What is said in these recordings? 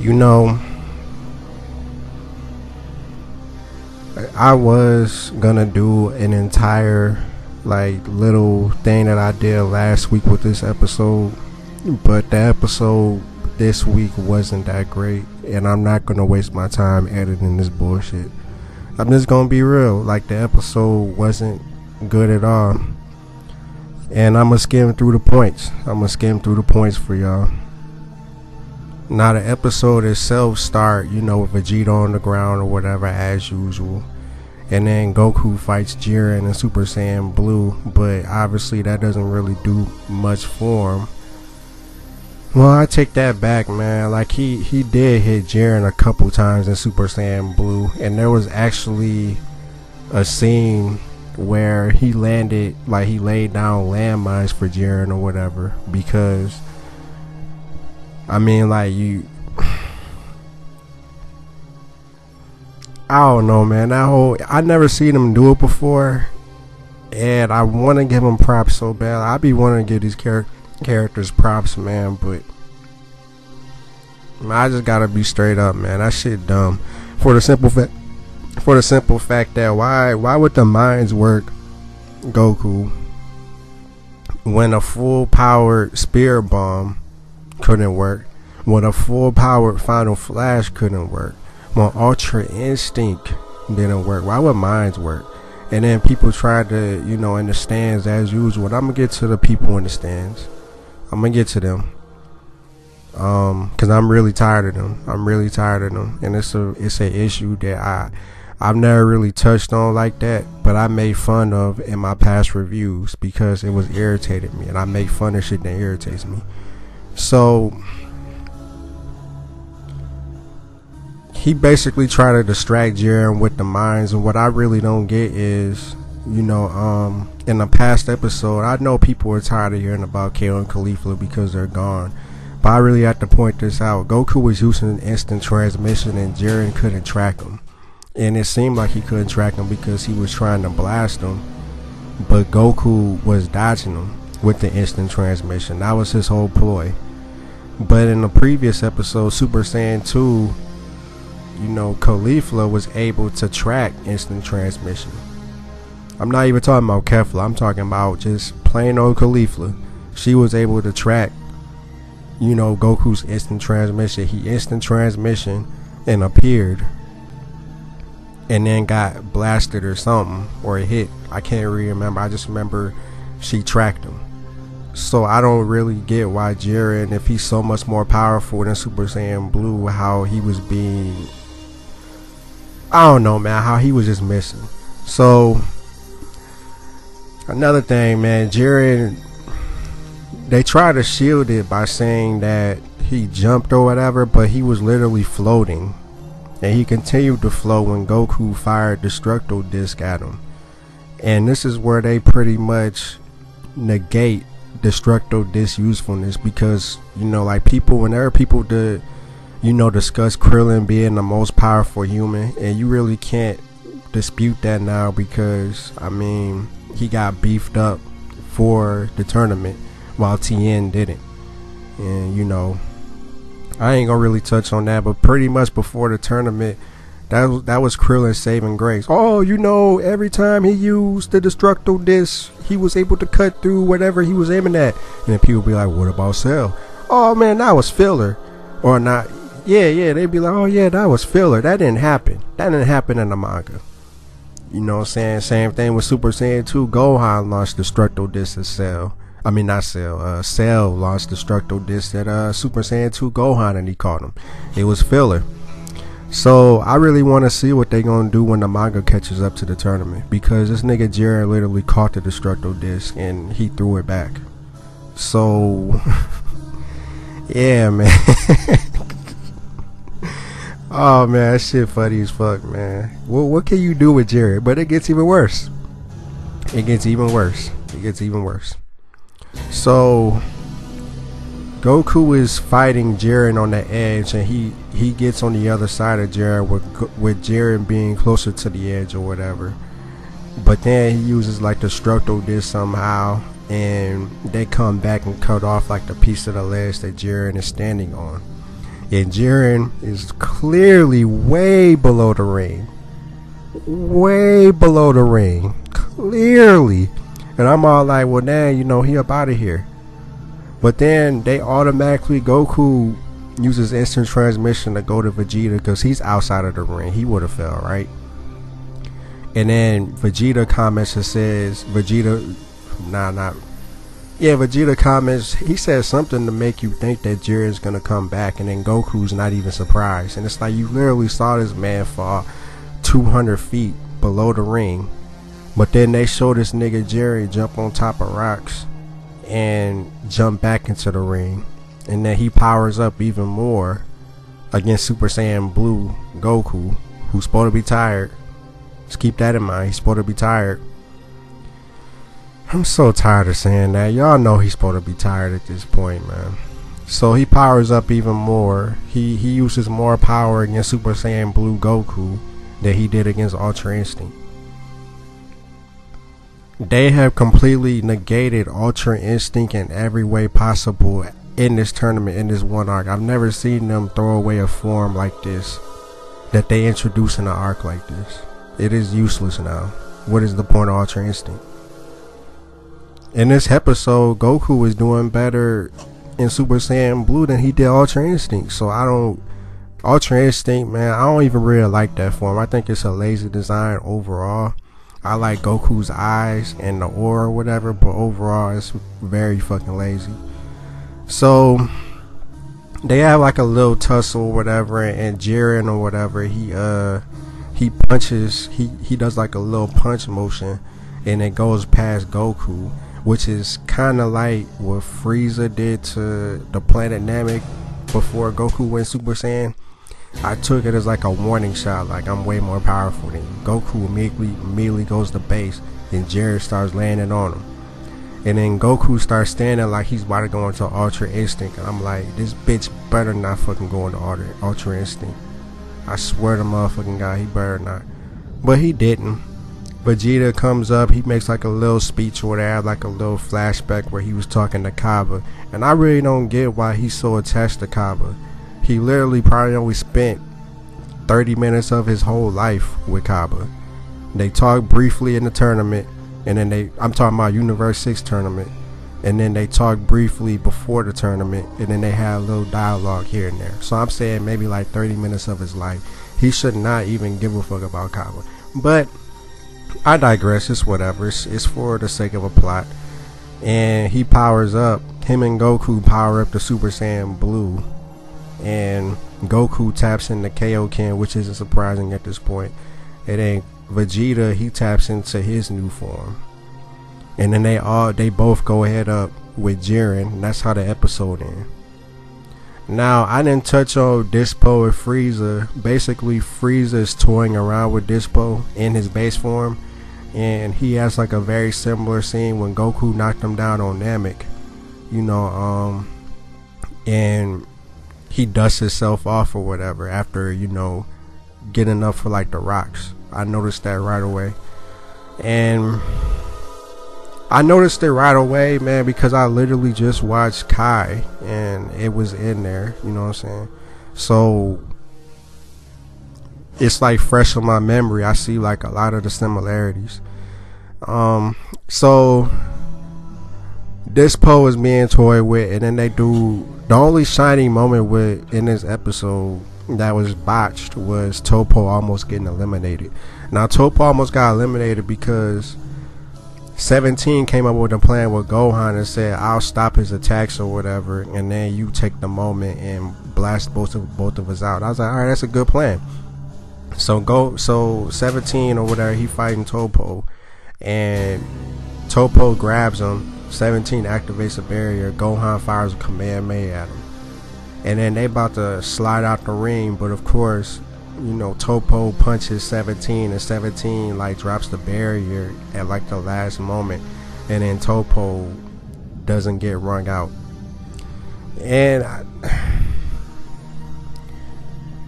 You know, I was gonna do an entire like little thing that I did last week with this episode, but the episode this week wasn't that great, and I'm not gonna waste my time editing this bullshit. I'm just gonna be real, like the episode wasn't good at all, and I'm gonna skim through the points. For y'all. Now the episode itself start, with Vegeta on the ground or whatever as usual. And then Goku fights Jiren and Super Saiyan Blue, but obviously that doesn't really do much for him. Well, I take that back, man. Like he did hit Jiren a couple times in Super Saiyan Blue, and there was actually a scene where he landed, like he laid down landmines for Jiren or whatever, because I mean, like I don't know, man. I never seen him do it before, and I want to give him props so bad. I be wanting to give these characters props, man, but I just gotta be straight up, man. That shit dumb. For the simple fact that why would the mines work, Goku, when a full powered Spear Bomb couldn't work, when a full powered Final Flash couldn't work, when Ultra Instinct didn't work? Why would mines work? And then people try to, in the stands as usual. And I'm gonna get to the people in the stands. I'm gonna get to them, cause I'm really tired of them. And it's a issue that I've never really touched on like that, but I made fun of in my past reviews because it was irritated me, and I make fun of shit that irritates me. So he basically tried to distract Jiren with the mines, and what I really don't get is, in the past episode, I know people are tired of hearing about Kale and Caulifla because they're gone, but I really have to point this out. Goku was using an instant transmission, and Jiren couldn't track him, and it seemed like he couldn't track him because he was trying to blast him, but Goku was dodging him with the instant transmission. That was his whole ploy. But in the previous episode, Super Saiyan 2, Caulifla was able to track instant transmission. I'm not even talking about Kefla. I'm talking about just plain old Caulifla. She was able to track, Goku's instant transmission. He instant transmission and appeared, and then got blasted or something, or hit. I can't really remember. I just remember she tracked him. So I don't really get why Jiren, if he's so much more powerful than Super Saiyan Blue, how he was being, I don't know, man, how he was just missing. So another thing, man, Jiren, they try to shield it by saying that he jumped or whatever, but he was literally floating, and he continued to float when Goku fired Destructo Disc at him. And this is where they pretty much negate Destructo Disc usefulness, because like whenever people discuss Krillin being the most powerful human, and you really can't dispute that now, because I mean he got beefed up for the tournament while Tien didn't. And I ain't gonna really touch on that, but pretty much before the tournament, that was Krillin's saving grace. Oh, every time he used the Destructo Disc, he was able to cut through whatever he was aiming at. And then people be like, what about Cell? Oh man, that was filler. Or not. Yeah, they'd be like, oh yeah, that was filler. That didn't happen in the manga. You know what I'm saying? Same thing with Super Saiyan 2. Gohan launched Destructo Disc at Cell. I mean, not Cell. Cell launched Destructo Disc at Super Saiyan 2 Gohan, and he caught him. It was filler. So I really want to see what they gonna do when the manga catches up to the tournament, because this nigga Jiren literally caught the Destructo Disc and he threw it back. So yeah, man. Oh man, that shit funny as fuck, man. What can you do with Jiren? But it gets even worse. So Goku is fighting Jiren on the edge, and he gets on the other side of Jiren with Jiren being closer to the edge or whatever. But then he uses like the Destructo Disc somehow, and they come back and cut off like the piece of the ledge that Jiren is standing on. And Jiren is clearly way below the ring. Way below the ring. Clearly. And I'm all like, well, now, you know, he up out of here. But then they automatically, Goku uses instant transmission to go to Vegeta because he's outside of the ring. He would have fell, right? And then Vegeta comments and says, Vegeta comments, he says something to make you think that Jiren's gonna come back, and then Goku's not even surprised. And it's like, you literally saw this man fall 200 feet below the ring, but then they show this nigga Jiren jump on top of rocks and jump back into the ring, and then he powers up even more against Super Saiyan Blue Goku, who's supposed to be tired. Just keep that in mind, he's supposed to be tired. I'm so tired of saying that. Y'all know he's supposed to be tired at this point, man. So he powers up even more. He uses more power against Super Saiyan Blue Goku than he did against Ultra Instinct. They have completely negated Ultra Instinct in every way possible in this tournament, in this one arc. I've never seen them throw away a form like this that they introduce in an arc like this. It is useless now. What is the point of Ultra Instinct? In this episode, Goku is doing better in Super Saiyan Blue than he did Ultra Instinct. So Ultra Instinct, man, I don't even really like that form. I think it's a lazy design overall. I like Goku's eyes and the aura or whatever, but overall it's very fucking lazy. So they have like a little tussle or whatever, and Jiren or whatever, he punches, he does like a little punch motion, and it goes past Goku, which is kind of like what Frieza did to the planet Namek before Goku went Super Saiyan. I took it as like a warning shot, like I'm way more powerful than you. Goku immediately goes to base, and Jiren starts landing on him. And then Goku starts standing like he's about to go into Ultra Instinct, and I'm like, this bitch better not fucking go into Ultra Instinct. I swear to motherfucking God, he better not. But he didn't. Vegeta comes up, he makes like a little speech or whatever, like a little flashback where he was talking to Kaba. And I really don't get why he's so attached to Kaba. He literally probably only spent 30 minutes of his whole life with Kaba. They talked briefly in the tournament, and then I'm talking about Universe 6 tournament, and then they talked briefly before the tournament, and then they had a little dialogue here and there. So I'm saying maybe like 30 minutes of his life. He should not even give a fuck about Kaba. But I digress, it's whatever, it's for the sake of a plot. And he powers up, him and Goku power up to Super Saiyan Blue, and Goku taps into Kaioken, which isn't surprising at this point. And then Vegeta, he taps into his new form, and then they both go ahead up with Jiren, and that's how the episode ends. Now, I didn't touch on Dispo and Frieza. Basically, Frieza is toying around with Dispo in his base form, and he has like a very similar scene when Goku knocked him down on Namek, you know, and he dusts himself off or whatever after, you know, getting up for like the rocks. I noticed that right away. And I noticed it right away, man, because I literally just watched Kai and it was in there, you know what I'm saying? So it's like fresh in my memory. I see like a lot of the similarities. So Dispo is being toyed with, and then they do the only shining moment in this episode that was botched was Topo almost getting eliminated. Now Topo almost got eliminated because 17 came up with a plan with Gohan and said, I'll stop his attacks or whatever, and then you take the moment and blast both of us out. I was like, alright, that's a good plan. So 17 or whatever, he fighting Topo, and Topo grabs him. 17 activates a barrier. Gohan fires a Kamehameha at him, and then they about to slide out the ring, but of course, you know, Topo punches 17, and 17 like drops the barrier at like the last moment, and then Topo doesn't get wrung out. And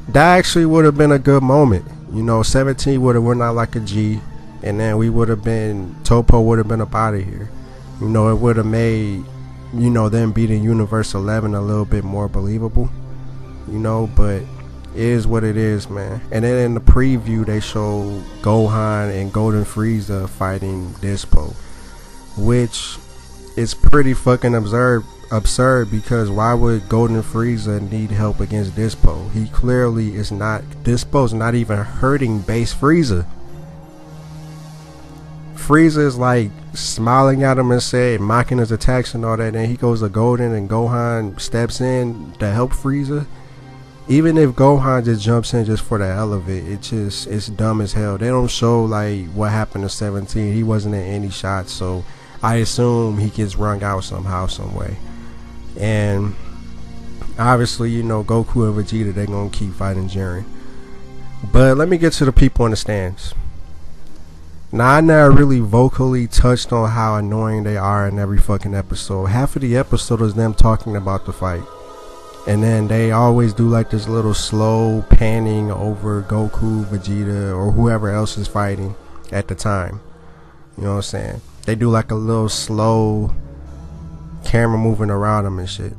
that actually would have been a good moment, you know. 17 would have went out like a G, and then Topo would have been up out of here. You know, it would have made, you know, them beating Universe 11 a little bit more believable. you know, but it is what it is, man. And then in the preview they show Gohan and Golden Frieza fighting Dispo, which is pretty fucking absurd because why would Golden Frieza need help against Dispo? He clearly is not. Dispo's not even hurting base Frieza. Frieza is like smiling at him and saying, mocking his attacks and all that, and he goes to Golden and Gohan steps in to help Frieza. Even if Gohan just jumps in just for the hell of it, it's dumb as hell. They don't show like what happened to 17. He wasn't in any shots, so I assume he gets wrung out somehow, some way. And obviously, you know, Goku and Vegeta, they're gonna keep fighting Jiren. But let me get to the people in the stands. Now, I never really vocally touched on how annoying they are in every fucking episode. Half of the episode is them talking about the fight. And then they always do like this little slow panning over Goku, Vegeta, or whoever else is fighting at the time. You know what I'm saying? They do like a little slow camera moving around them and shit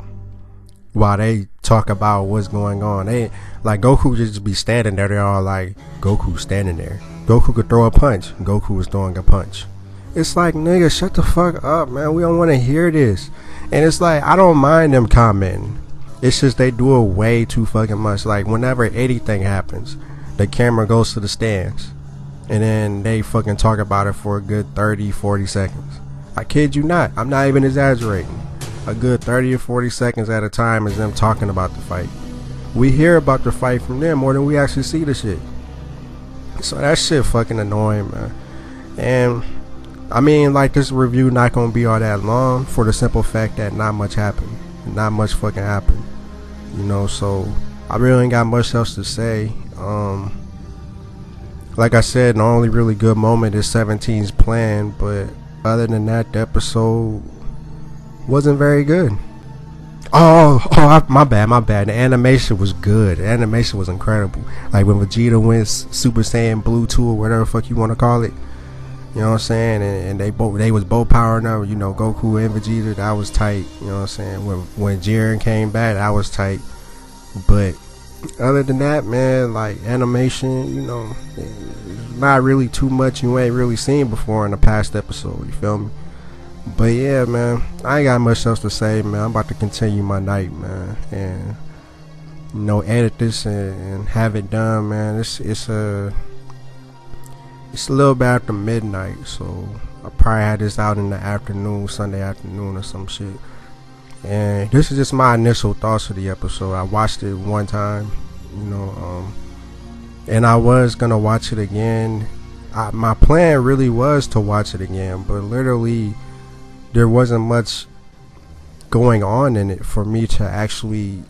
while they talk about what's going on. They like Goku just be standing there. They're all like, Goku standing there. Goku could throw a punch. Goku was throwing a punch. It's like, nigga, shut the fuck up, man. We don't want to hear this. And it's like, I don't mind them commenting. It's just they do it way too fucking much. Like whenever anything happens, the camera goes to the stands and then they fucking talk about it for a good 30-40 seconds. I kid you not. I'm not even exaggerating. A good 30 or 40 seconds at a time is them talking about the fight. We hear about the fight from them more than we actually see the shit. So that shit fucking annoying, man. And I mean, like, this review not gonna be all that long for the simple fact that not much happened. Not much fucking happened. You know, so I really ain't got much else to say. Like I said, the only really good moment is 17's plan, but other than that, the episode wasn't very good. My bad. The animation was good. The animation was incredible. Like when Vegeta went Super Saiyan Blue 2 or whatever the fuck you want to call it. You know what I'm saying? And they was both powering up. You know, Goku and Vegeta, that was tight. You know what I'm saying? When Jiren came back, that was tight. But other than that, man, like animation, you know, not really too much you ain't really seen before in the past episode. You feel me? But yeah, man, I ain't got much else to say, man. I'm about to continue my night, man, and you know, edit this and have it done, man. It's a little bit after midnight, so I'll probably have this out in the afternoon, Sunday afternoon or some shit. And this is just my initial thoughts of the episode. I watched it one time, you know, and I was gonna watch it again. My plan really was to watch it again, but literally there wasn't much going on in it for me to actually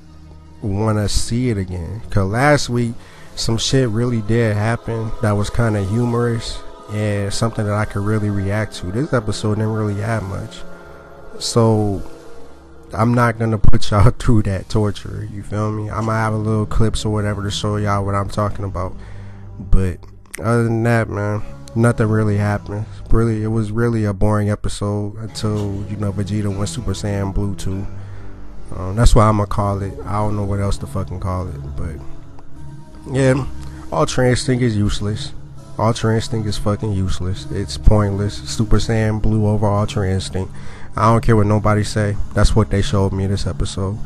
want to see it again. Cause last week some shit really did happen that was kind of humorous and something that I could really react to. This episode didn't really have much, so I'm not gonna put y'all through that torture. You feel me? I'm gonna have a little clips or whatever to show y'all what I'm talking about. But other than that, man, nothing really happened. It was really a boring episode until, you know, Vegeta went Super Saiyan Blue 2. That's what I'm gonna call it. I don't know what else to fucking call it. But yeah, Ultra Instinct is useless. Ultra Instinct is fucking useless. It's pointless. Super Saiyan Blue over Ultra Instinct. I don't care what nobody say. That's what they showed me this episode.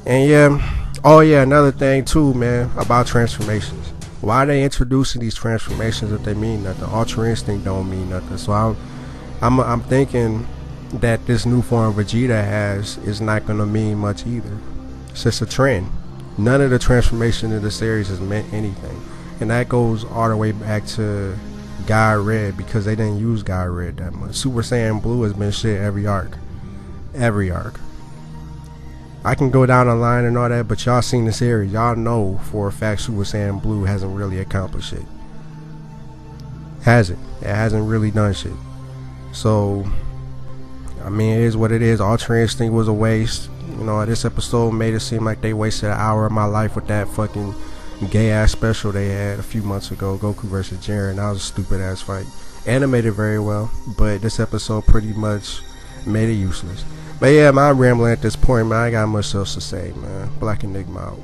And yeah, oh yeah, another thing too, man, about transformations. Why are they introducing these transformations if they mean nothing? Ultra Instinct don't mean nothing. So I'm thinking that this new form Vegeta has is not gonna mean much either. It's just a trend. None of the transformation in the series has meant anything, and that goes all the way back to God Red, because they didn't use God Red that much. Super Saiyan Blue has been shit every arc. I can go down the line and all that, but y'all seen the series. Y'all know for a fact Super Saiyan Blue hasn't really accomplished shit. It hasn't really done shit. So, I mean, it is what it is. Ultra Instinct was a waste. You know, this episode made it seem like they wasted an hour of my life with that fucking gay ass special they had a few months ago, Goku versus Jiren. That was a stupid ass fight. Animated very well, but this episode pretty much made it useless. But yeah, man, I'm rambling at this point, man. I ain't got much else to say, man. Black Enigma out.